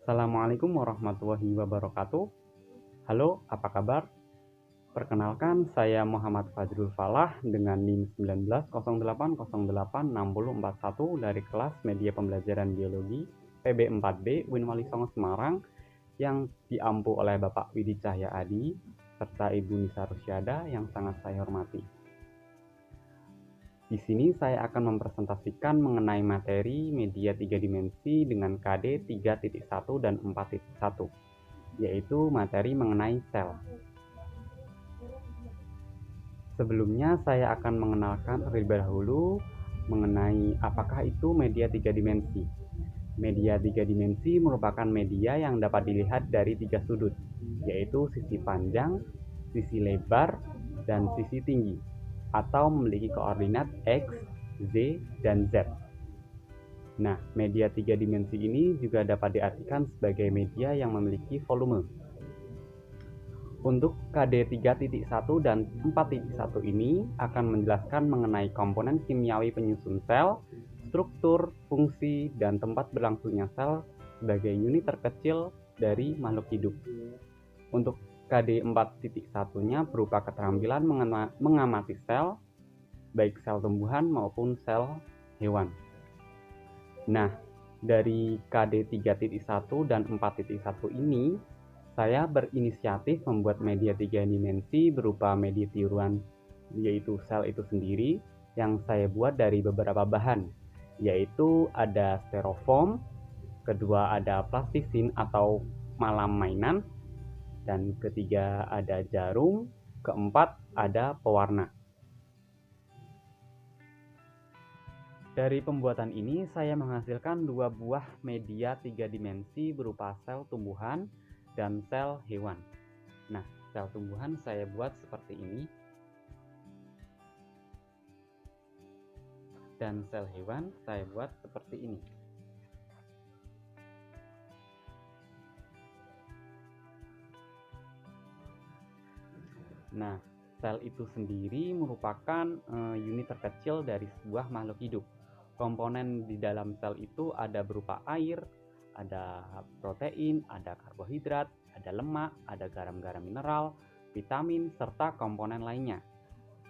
Assalamualaikum warahmatullahi wabarakatuh. Halo, apa kabar? Perkenalkan, saya Muhammad Fajrul Falah dengan NIM 1908086041 dari kelas Media Pembelajaran Biologi PB4B Win Wali Songo Semarang yang diampu oleh Bapak Widi Cahya Adi serta Ibu Nisa Rusyada yang sangat saya hormati. Di sini saya akan mempresentasikan mengenai materi media 3 dimensi dengan KD 3.1 dan 4.1, yaitu materi mengenai sel. Sebelumnya saya akan mengenalkan terlebih dahulu mengenai apakah itu media 3 dimensi. Media 3 dimensi merupakan media yang dapat dilihat dari 3 sudut, yaitu sisi panjang, sisi lebar, dan sisi tinggi, atau memiliki koordinat X, Z, dan Z. Nah, media 3 dimensi ini juga dapat diartikan sebagai media yang memiliki volume. Untuk KD 3.1 dan 4.1 ini akan menjelaskan mengenai komponen kimiawi penyusun sel, struktur, fungsi, dan tempat berlangsungnya sel sebagai unit terkecil dari makhluk hidup. Untuk KD 4.1-nya berupa keterampilan mengamati sel, baik sel tumbuhan maupun sel hewan. Nah, dari KD 3.1 dan 4.1 ini, saya berinisiatif membuat media 3 dimensi berupa media tiruan, yaitu sel itu sendiri, yang saya buat dari beberapa bahan, yaitu ada styrofoam, kedua ada plastisin atau malam mainan, dan ketiga ada jarum, keempat ada pewarna. Dari pembuatan ini saya menghasilkan dua buah media 3 dimensi berupa sel tumbuhan dan sel hewan. Nah, sel tumbuhan saya buat seperti ini. Dan sel hewan saya buat seperti ini. Nah, sel itu sendiri merupakan unit terkecil dari sebuah makhluk hidup. Komponen di dalam sel itu ada berupa air, ada protein, ada karbohidrat, ada lemak, ada garam-garam mineral, vitamin, serta komponen lainnya.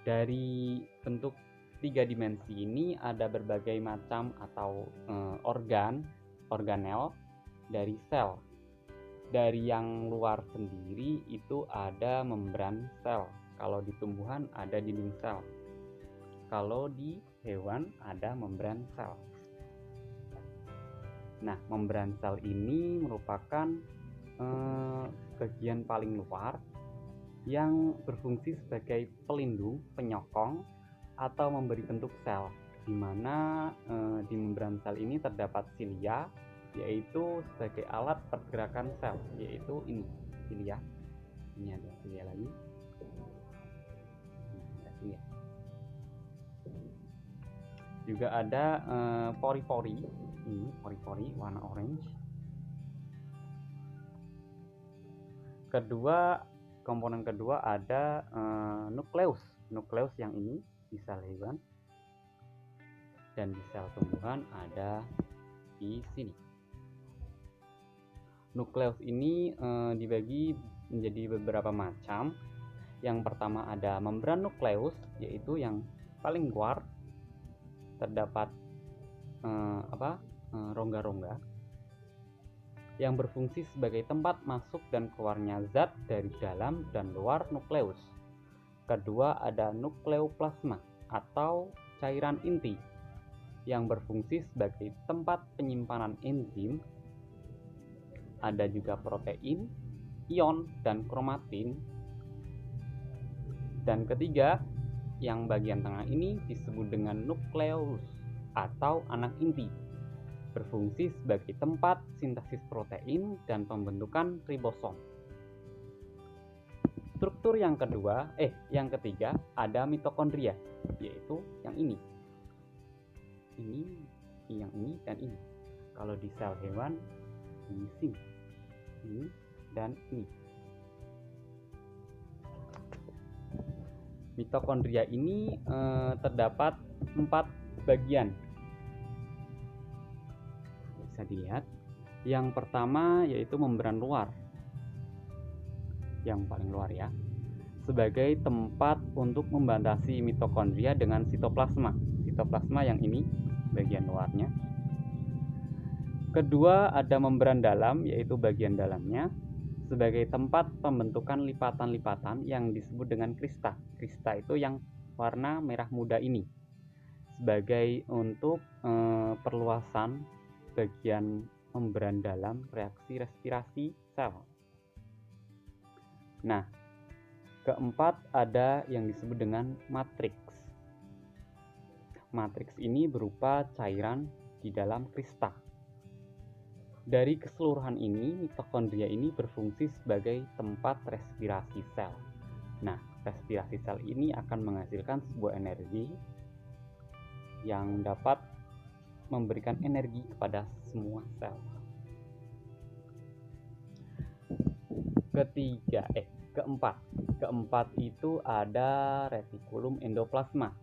Dari bentuk 3 dimensi ini ada berbagai macam atau organel dari sel. Dari yang luar sendiri itu ada membran sel. Kalau di tumbuhan ada dinding sel. Kalau di hewan ada membran sel. Nah, membran sel ini merupakan bagian paling luar yang berfungsi sebagai pelindung, penyokong, atau memberi bentuk sel, di mana di membran sel ini terdapat silia, yaitu sebagai alat pergerakan sel, yaitu ini silia. Ini ada silia lagi. Ada silia. Juga ada pori-pori. Ini pori-pori warna orange. Komponen kedua ada nukleus. Nukleus yang ini di sel hewan, dan di sel tumbuhan ada di sini. Nukleus ini dibagi menjadi beberapa macam. Yang pertama ada membran nukleus, yaitu yang paling luar terdapat rongga-rongga yang berfungsi sebagai tempat masuk dan keluarnya zat dari dalam dan luar nukleus. Kedua ada nukleoplasma atau cairan inti yang berfungsi sebagai tempat penyimpanan enzim. Ada juga protein, ion, dan kromatin. Dan ketiga, yang bagian tengah ini disebut dengan nukleus atau anak inti, berfungsi sebagai tempat sintesis protein dan pembentukan ribosom. Struktur yang ketiga ada mitokondria, yaitu yang ini. Yang ini dan ini. Kalau di sel hewan di sini. Ini dan ini. Mitokondria ini terdapat 4 bagian. Bisa dilihat Yang pertama yaitu membran luar, yang paling luar ya, sebagai tempat untuk membatasi mitokondria dengan sitoplasma. Sitoplasma yang ini bagian luarnya. Kedua, ada membran dalam, yaitu bagian dalamnya, sebagai tempat pembentukan lipatan-lipatan yang disebut dengan krista. Krista itu yang warna merah muda ini, sebagai untuk perluasan bagian membran dalam reaksi respirasi sel. Nah, keempat ada yang disebut dengan matriks. Matriks ini berupa cairan di dalam krista. Dari keseluruhan ini, mitokondria ini berfungsi sebagai tempat respirasi sel. Nah, respirasi sel ini akan menghasilkan sebuah energi yang dapat memberikan energi kepada semua sel. Keempat itu ada retikulum endoplasma.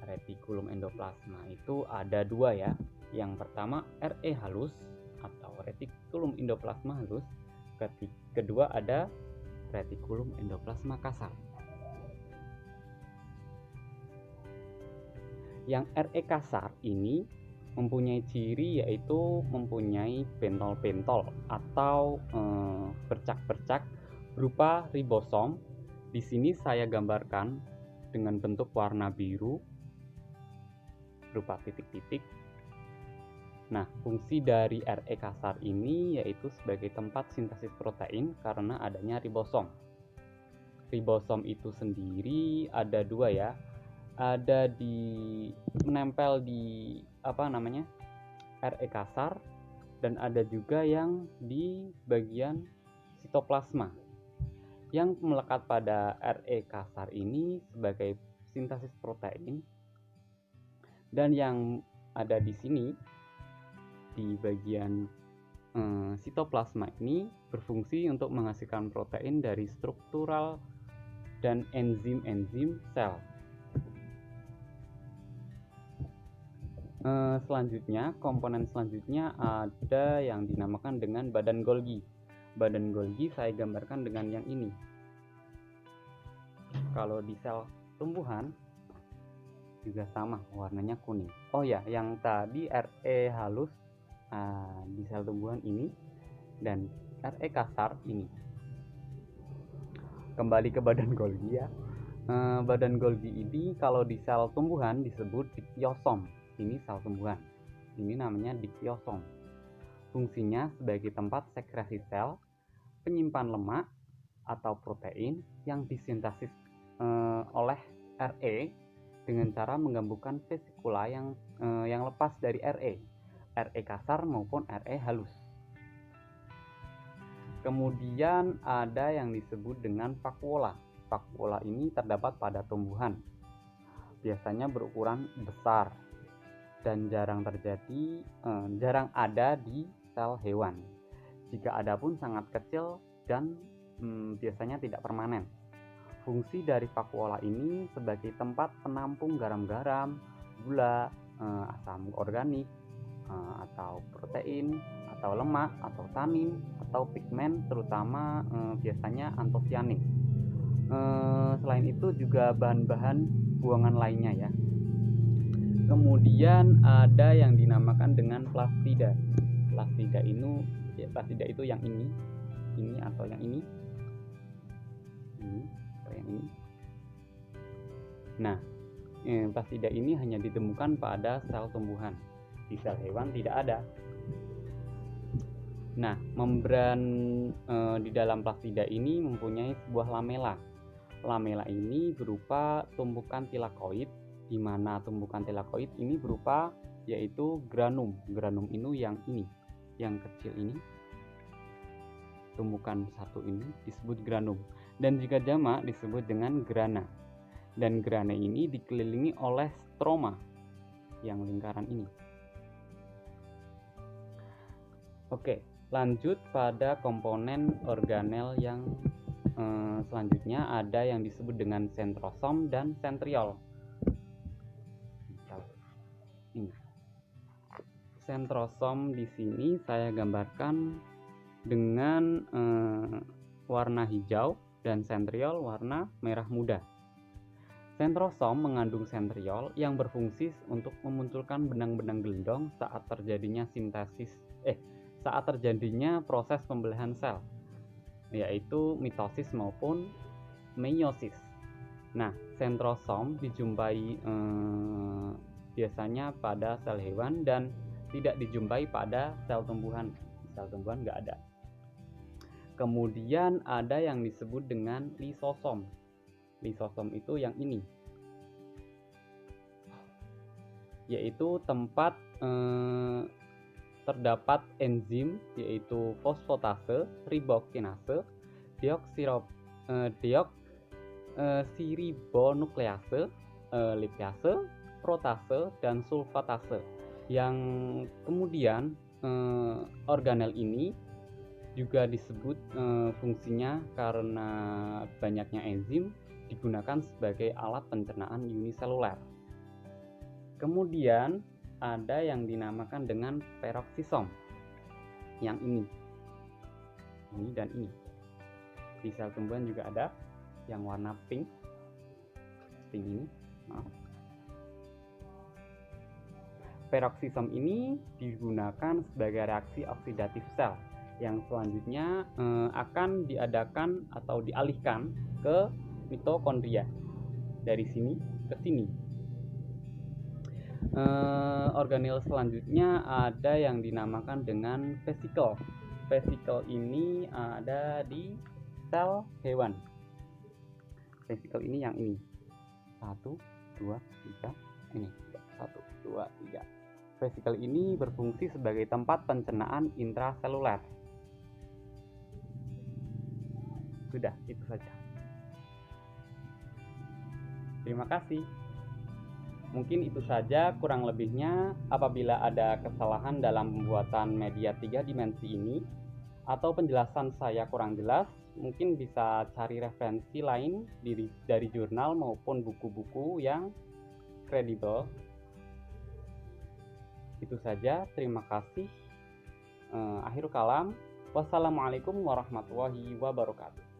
Retikulum endoplasma itu ada dua ya. Yang pertama RE halus atau retikulum endoplasma halus. Kedua ada retikulum endoplasma kasar. Yang RE kasar ini mempunyai ciri yaitu mempunyai bentol-bentol atau bercak-bercak berupa ribosom. Di sini saya gambarkan dengan bentuk warna biru berupa titik-titik. Nah, fungsi dari RE kasar ini yaitu sebagai tempat sintesis protein karena adanya ribosom. Ribosom itu sendiri ada dua ya. Ada menempel di RE kasar, dan ada juga yang di bagian sitoplasma. Yang melekat pada RE kasar ini sebagai sintesis protein, dan yang ada di sini di bagian sitoplasma ini berfungsi untuk menghasilkan protein dari struktural dan enzim-enzim sel. Selanjutnya, komponen selanjutnya ada yang dinamakan dengan badan Golgi. Badan Golgi saya gambarkan dengan yang ini. Kalau di sel tumbuhan juga sama, warnanya kuning. Oh ya, yang tadi RE halus di sel tumbuhan ini, dan RE kasar ini. Kembali ke badan Golgi ya. Badan Golgi ini kalau di sel tumbuhan disebut diktiosom. Ini sel tumbuhan. Ini namanya diktiosom. Fungsinya sebagai tempat sekresi sel, penyimpan lemak atau protein yang disintesis oleh RE dengan cara menggabungkan vesikula yang lepas dari RE kasar maupun RE halus. Kemudian ada yang disebut dengan vakuola. Vakuola ini terdapat pada tumbuhan. Biasanya berukuran besar dan jarang ada di sel hewan. Jika ada pun sangat kecil dan biasanya tidak permanen. Fungsi dari vakuola ini sebagai tempat penampung garam-garam, gula, asam organik, atau protein, atau lemak, atau tanin, atau pigmen, terutama biasanya antosianin. Selain itu juga bahan-bahan buangan lainnya ya. Kemudian ada yang dinamakan dengan plastida. Plastida itu yang ini atau yang ini atau yang ini. Nah, plastida ini hanya ditemukan pada sel tumbuhan. Di sel hewan tidak ada. Nah, membran di dalam plastida ini mempunyai sebuah lamela. Lamela ini berupa tumpukan tilakoid, di mana tumpukan tilakoid ini berupa yaitu granum. Granum ini yang kecil ini, tumpukan satu ini disebut granum, dan jika jamak disebut dengan grana. Dan grana ini dikelilingi oleh stroma yang lingkaran ini. Oke, lanjut pada komponen organel yang selanjutnya ada yang disebut dengan sentrosom dan sentriol. Ini. sentrosom di sini saya gambarkan dengan warna hijau dan sentriol warna merah muda. Sentrosom mengandung sentriol yang berfungsi untuk memunculkan benang-benang gelendong saat terjadinya proses pembelahan sel, yaitu mitosis maupun meiosis. Nah, sentrosom dijumpai biasanya pada sel hewan dan tidak dijumpai pada sel tumbuhan. Sel tumbuhan nggak ada. Kemudian ada yang disebut dengan lisosom. Lisosom itu yang ini, yaitu tempat terdapat enzim yaitu fosfatase, ribokinase, deoksiribonuklease, lipase, protase, dan sulfatase, yang kemudian organel ini juga disebut fungsinya karena banyaknya enzim digunakan sebagai alat pencernaan uniseluler. Kemudian ada yang dinamakan dengan peroksisom, yang ini dan ini. Di sel tumbuhan juga ada yang warna pink ini. Peroksisom ini digunakan sebagai reaksi oksidatif sel yang selanjutnya akan diadakan atau dialihkan ke mitokondria dari sini ke sini. Organel selanjutnya ada yang dinamakan dengan vesikel. Vesikel ini ada di sel hewan. Vesikel ini yang ini. 1, 2, 3. Ini 1, 2, 3. Vesikel ini berfungsi sebagai tempat pencernaan intraseluler. Sudah, itu saja. Terima kasih. Mungkin itu saja, kurang lebihnya apabila ada kesalahan dalam pembuatan media 3 dimensi ini atau penjelasan saya kurang jelas, mungkin bisa cari referensi lain dari jurnal maupun buku-buku yang kredibel. Itu saja, terima kasih. Akhirul kalam. Wassalamualaikum warahmatullahi wabarakatuh.